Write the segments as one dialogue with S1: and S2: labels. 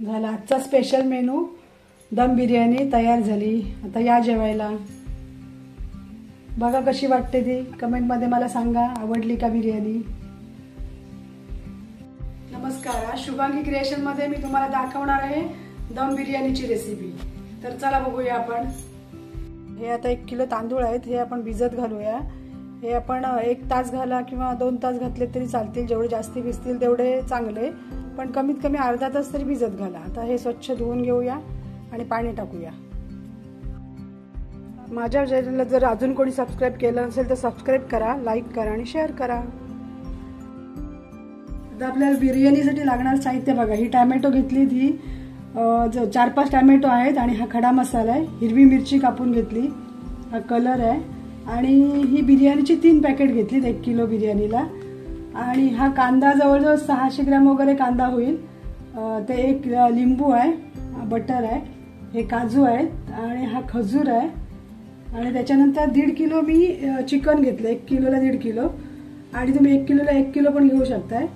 S1: झाला आजचा special menu दम बिर्याणी तयार झाली। आता या जेवायला। बघा कशी वाटते ती कमेंटमध्ये मला सांगा, आवडली का बिर्याणी। नमस्कार, आज शुभांगी क्रिएशन मध्ये मी तुम्हाला दाखवणार आहे दम बिर्याणीची रेसिपी। तर चला बघूया आपण। हे आता 1 किलो तांदूळ आहेत, हे आपण भिजत घालूया। हे आपण 1 तास घाला किंवा 2 तास घातले तरी चालतील, जेवढे जास्ती भिजतील तेवढे चांगले, पण कमीत कमी अर्धा तास तरी भिजत घाला। आता हे स्वच्छ धुवून घेऊया आणि पाणी टाकूया। माझ्या चॅनलला जर अजून कोणी सबस्क्राइब केलं नसेल तर सबस्क्राइब करा, लाईक करा आणि शेअर करा। आता आपल्याला बिर्याणीसाठी लागणारं साहित्य बघा। ही टोमॅटो घेतली, ती 4-5 टोमॅटो आहेत आणि हा खडा मसाला आहे। हिरवी मिरची कापून घेतली, हा कलर आहे आणि ही बिर्याणीची 3 पॅकेट घेतली 1 किलो बिर्याणीला। आणि हा कांदा जवळजवळ 600 ग्रॅम वगैरे कांदा होईल। ते 1 लिंबू आहे, बटर आहे, हे काजू आहेत आणि हा खजूर आहे। आणि त्याच्यानंतर 1.5 किलो मी चिकन घेतलं, 1 किलोला 1.5 किलो आणि तुम्ही 1 किलोला 1 किलो पण घेऊ शकताय।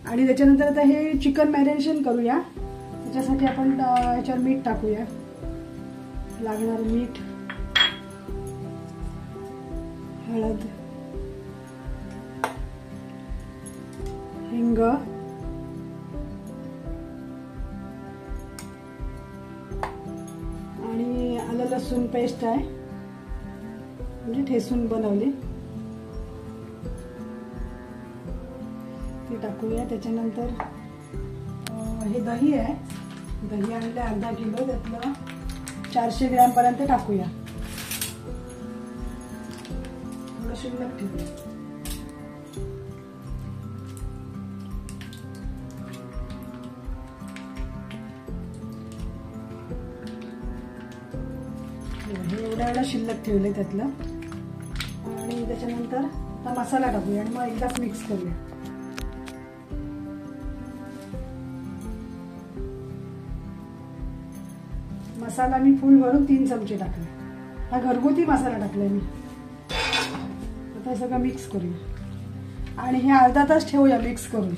S1: आणि त्याच्यानंतर आता हे चिकन मॅरिनेशन करूया। त्याच्यासाठी आपण याच्यावर मीठ टाकूया, लागणार मीठ, हळद, हिंग, आणि आलं लसूण पेस्ट आहे, म्हणजे ठेसून बनवली, ती टाकूया। त्याच्यानंतर हे दही आहे, दही आणले अर्धा किलो, त्यातलं 400 ग्रॅम पर्यंत टाकूया, थोडं शिल्लक ठेवूया। एवढा शिल्लक ठेवले त्यातलं। आणि त्याच्यानंतर आता मसाला टाकूया आणि मग एकदाच मिक्स करूया। मसाला मी फुल भरून 3 चमचे टाकले, हा घरगुती मसाला टाकलाय मी। आता सगळं मिक्स करूया आणि हे अर्धा तास ठेवूया मिक्स करून।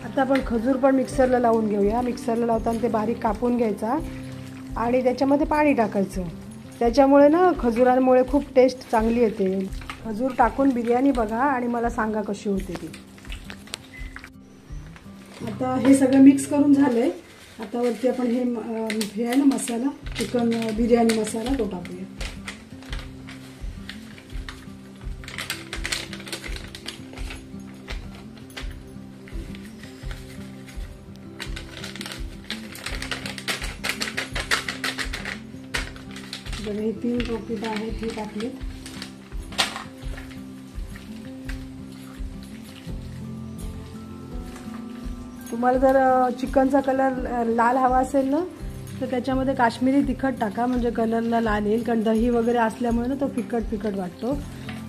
S1: आता आपण खजूर पण मिक्सरला लावून घेऊया। मिक्सरला लावताना ते बारीक कापून घ्यायचा आणि त्याच्यामध्ये पाणी टाकायचं, त्याच्यामुळे ना खजुरांमुळे खूप टेस्ट चांगली येते। खजूर टाकून बिर्याणी बघा आणि मला सांगा कशी होते ती। आता हे सगळं मिक्स करून झालंय। आता वरती आपण हे आहे ना मसाला, चिकन बिर्याणी मसाला, तो टाकूया। हे 3 पॅकेट आहेत, हे टाकले। तुम्हाला जर चिकनचा कलर लाल हवा असेल ना तर त्याच्यामध्ये काश्मीरी तिखट टाका, म्हणजे कलरला लाल येईल, कारण दही वगैरे असल्यामुळे ना तो फिकट वाटतो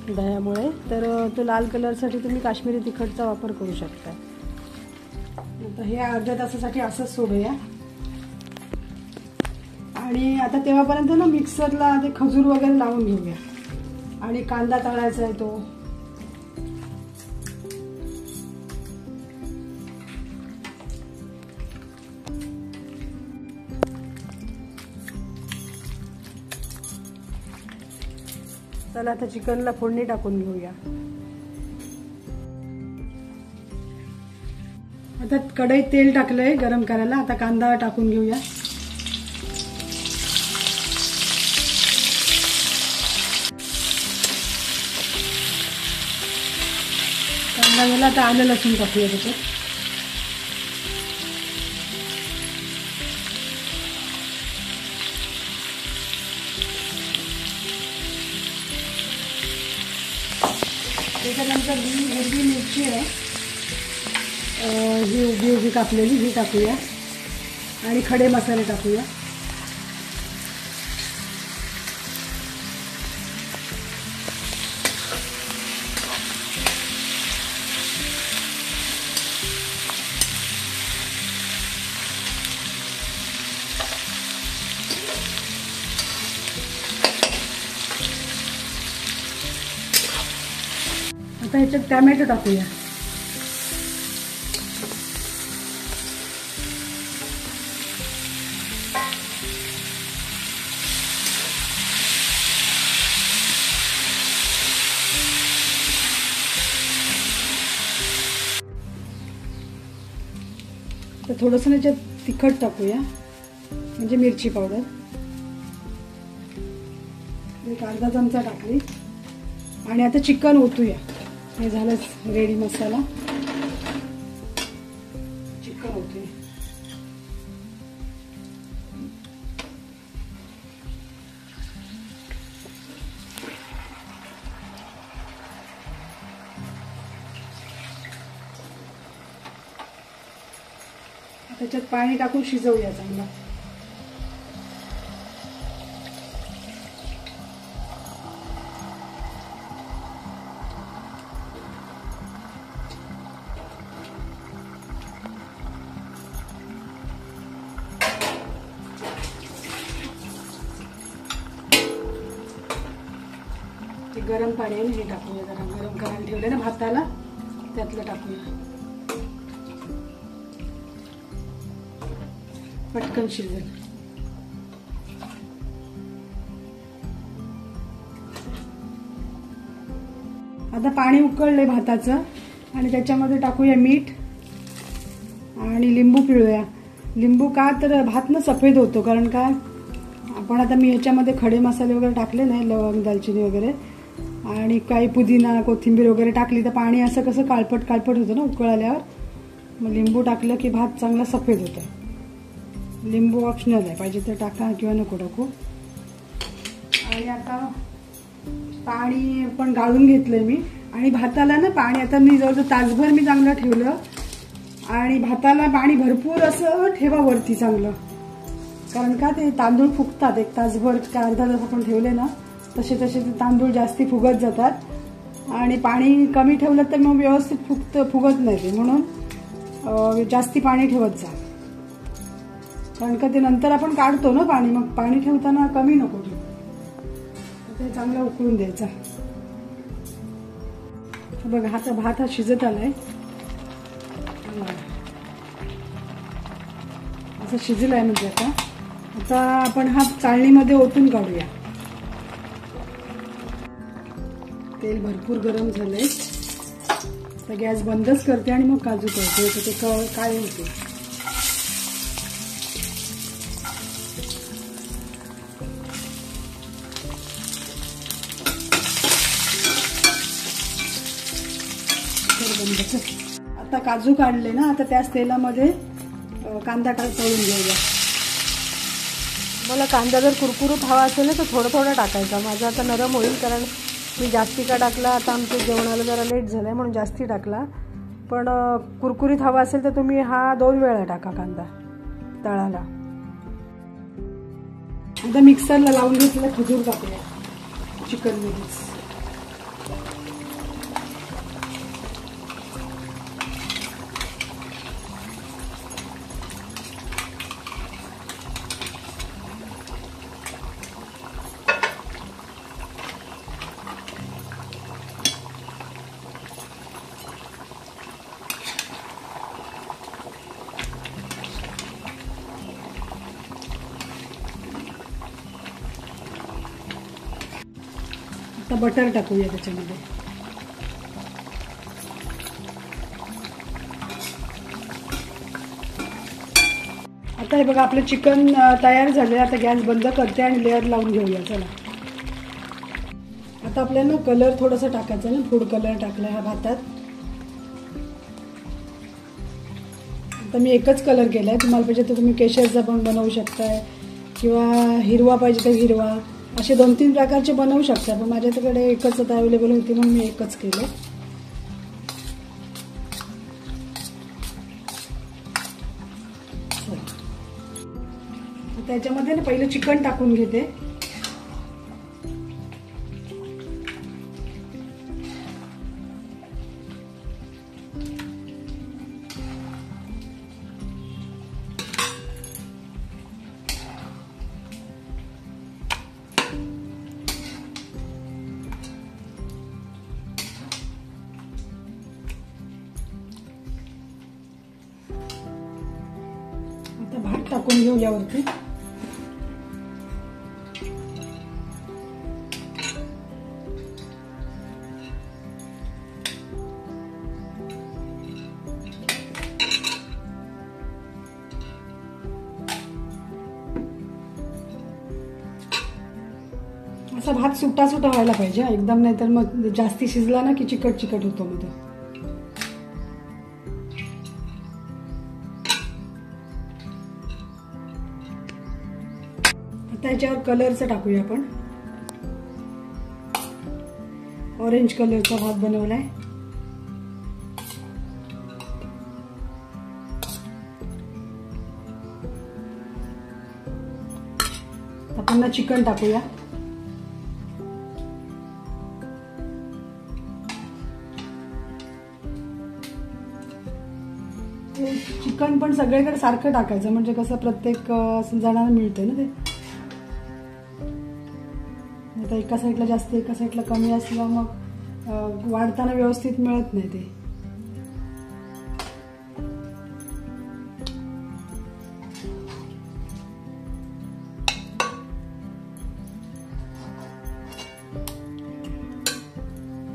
S1: दह्यामुळे। तर तो लाल कलरसाठी तुम्ही काश्मीरी तिखटचा वापर करू शकता। आता हे अर्ध्या तासासाठी असंच सोडूया आणि आता तेव्हापर्यंत ना मिक्सरला ते खजूर वगैरे लावून घेऊया आणि कांदा तळायचा आहे तो। चला आता चिकनला फोडणी टाकून घेऊया। आता कढईत तेल टाकलंय गरम करायला, आता कांदा टाकून घेऊया। कांदा झाला, आता आलं लसूण टाकूया त्याच्यात। त्याच्यानंतर हिरवी मिरची आहे, ही उभी कापलेली, ही टाकूया आणि खडे मसाले टाकूया। आता ह्याच्यात टॅमॅटो टाकूया. तर थोडंसं याच्यात तिखट टाकूया, म्हणजे मिरची पावडर एक अर्धा चमचा टाकली. आणि आता चिकन ओतूया. हे झालंच रेडी मसाला. चिकन ओतूया. त्याच्यात पाणी टाकून शिजवूया चांगला. ते गरम पाणी आहे ना, हे टाकूया. जरा गरम करायला ठेवलं ना भाताला, त्यातलं टाकूया. पटकन शिजेल. आता पाणी उकळले भाताचं आणि त्याच्यामध्ये टाकूया मीठ आणि लिंबू पिळूया. लिंबू का तर भात ना सफेद होतो, कारण का आपण आता मी ह्याच्यामध्ये खडे मसाले वगैरे टाकले नाही, लवंग दालचिनी वगैरे, आणि काही पुदिना कोथिंबीर वगैरे टाकली तर पाणी असं कसं काळपट काळपट होतं ना उकळल्यावर. मग लिंबू टाकलं की भात चांगला सफेद होतो. लिंबू ऑप्शनल आहे, पाहिजे तर टाका किंवा नको टाकू. आणि आता पाणी पण गाळून घेतलंय मी. आणि भाताला ना पाणी आता मी जवळजवळ तासभर मी चांगलं ठेवलं. आणि भाताला पाणी भरपूर असं ठेवा वरती चांगलं, कारण का ते तांदूळ फुगतात. एक तासभर का अर्धा तास आपण ठेवले ना, तसे तसे ते तांदूळ जास्ती फुगत जातात. आणि पाणी कमी ठेवलं तर मग व्यवस्थित फुगत नाही ते, म्हणून जास्ती पाणी ठेवत जा. कारण का ते नंतर आपण काढतो ना पाणी, मग पाणी ठेवताना कमी नको ठेवू. ते चांगलं उकळून द्यायचा. बघा हा भात हा शिजत आलाय, असं शिजलाय. म्हणजे आता आपण हा चाळणीमध्ये ओतून काढूया. तेल भरपूर गरम झालंय. तर गॅस बंदच करते आणि मग काजू करते, तर ते काय होते. आता काजू काढले ना, आता त्याच तेलामध्ये कांदा तळून घेऊया. मला कांदा जर कुरकुरीत हवा असेल ना तर थोडं थोडं टाकायचा. माझा आता नरम होईल, कारण मी जास्ती का टाकला, आता आमच्या जेवणाला जरा लेट झालंय म्हणून जास्ती टाकला. पण कुरकुरीत हवा असेल तर तुम्ही हा 2 वेळा टाका कांदा तळाला. आता मिक्सरला लावून घेतलं खजूर टाकूया चिकन मध्येच. आता बटर टाकूया त्याच्यामध्ये. आता हे बघा आपलं चिकन तयार झाले. आता गॅस बंद करते आणि लेअर लावून घेऊया. चला आता आपल्याला कलर थोडासा टाकायचा ना, फूड कलर टाकलाय हा भातात. आता मी एकच कलर केलाय. तुम्हाला पाहिजे तर तुम्ही केशरचा पण बनवू शकताय, किंवा हिरवा पाहिजे तर हिरवा, असे 2-3 प्रकारचे बनवू शकता. पण माझ्याकडे एकच आता अवेलेबल होती म्हणून मी एकच केलं. त्याच्यामध्ये ना पहिलं चिकन टाकून घेते. टाकून घेऊया वरती. असा भात सुटा सुटा व्हायला पाहिजे एकदम, नाहीतर मग जास्ती शिजला ना की चिकट चिकट होतो मग. आता याच्यावर कलरचं टाकूया आपण. ऑरेंज कलरचा भात बनवलाय. आपण चिकन टाकूया. चिकन पण सगळीकडे सारखं टाकायचं, म्हणजे कसं प्रत्येक जणांना मिळतं ना ते. आता एका साईडला जास्त एका साईडला कमी असलं मग वाढताना व्यवस्थित मिळत नाही ते.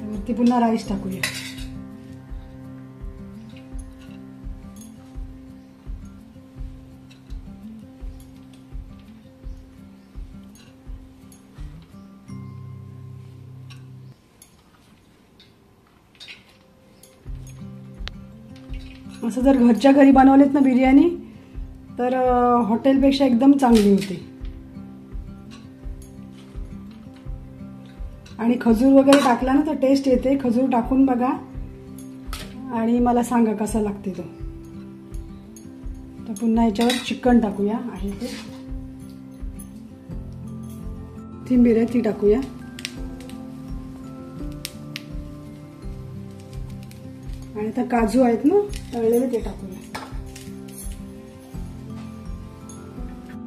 S1: वरती पुन्हा राईस टाकूया. असं जर घरच्या घरी बनवलेत ना बिर्याणी तर हॉटेलपेक्षा एकदम चांगली होते. आणि खजूर वगैरे टाकला ना तर टेस्ट येते. खजूर टाकून बघा आणि मला सांगा कसा लागते तो. तर पुन्हा याच्यावर चिकन टाकूया. आहे ते कोथिंबीर आहे ती टाकूया. आणि आता काजू आहेत ना तळलेले ते टाकूया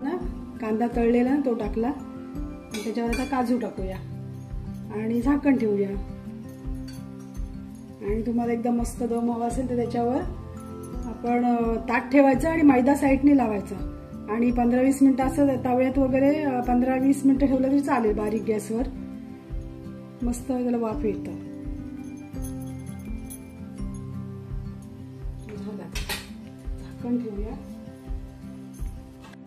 S1: ना. कांदा तळलेला ना तो टाकला आणि त्याच्यावर आता काजू टाकूया आणि झाकण ठेवूया. आणि तुम्हाला एकदम मस्त दम हवा असेल तर त्याच्यावर आपण ताट ठेवायचं आणि मैदा साईडने लावायचा आणि 15-20 मिनिटं असं तव्यात वगैरे 15-20 मिनिटं ठेवलं तरी चालेल बारीक गॅसवर. मस्त त्याला वाफ येतं. झाकण ठेवूया.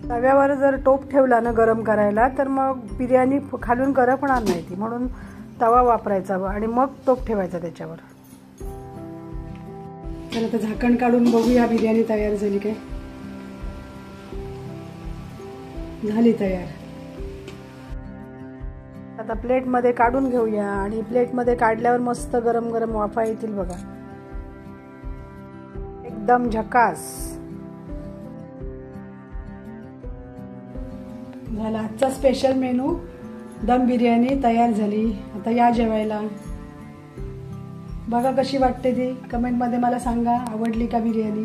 S1: तव्यावर जर टोप ठेवला ना गरम करायला तर मग बिर्याणी खालून करपणार नाही ती, म्हणून तवा वापरायचा आणि मग टोप ठेवायचा त्याच्यावर. तर आता झाकण काढून बघूया बिर्याणी तयार झाली काय. झाली तयार. आता प्लेटमध्ये काढून घेऊया आणि प्लेटमध्ये काढल्यावर मस्त गरम गरम वाफा येतील बघा. एकदम झकास झाला. आजचा स्पेशल मेनू दम बिर्याणी तयार झाली. आता या जेवायला. बघा कशी वाटते ती कमेंटमध्ये मला सांगा. आवडली का बिर्याणी.